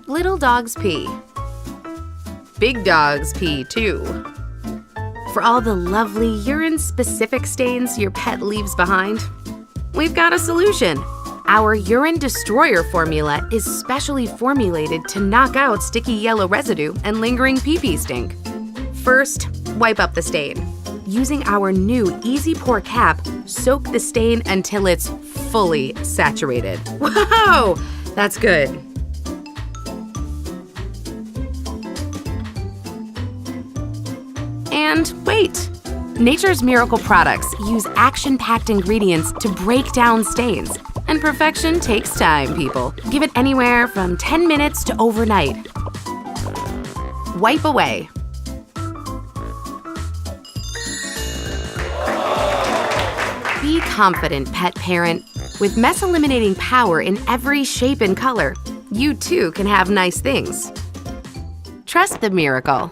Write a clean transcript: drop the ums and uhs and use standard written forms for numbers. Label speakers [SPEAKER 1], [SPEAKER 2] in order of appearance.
[SPEAKER 1] Little dogs pee. Big dogs pee too. For all the lovely urine-specific stains your pet leaves behind, we've got a solution. Our Urine Destroyer formula is specially formulated to knock out sticky yellow residue and lingering pee-pee stink. First, wipe up the stain. Using our new Easy Pour cap, soak the stain until it's fully saturated. Wow, that's good. And wait! Nature's Miracle products use action-packed ingredients to break down stains. And perfection takes time, people. Give it anywhere from 10 minutes to overnight. Wipe away. Be confident, pet parent. With mess-eliminating power in every shape and color, you too can have nice things. Trust the miracle.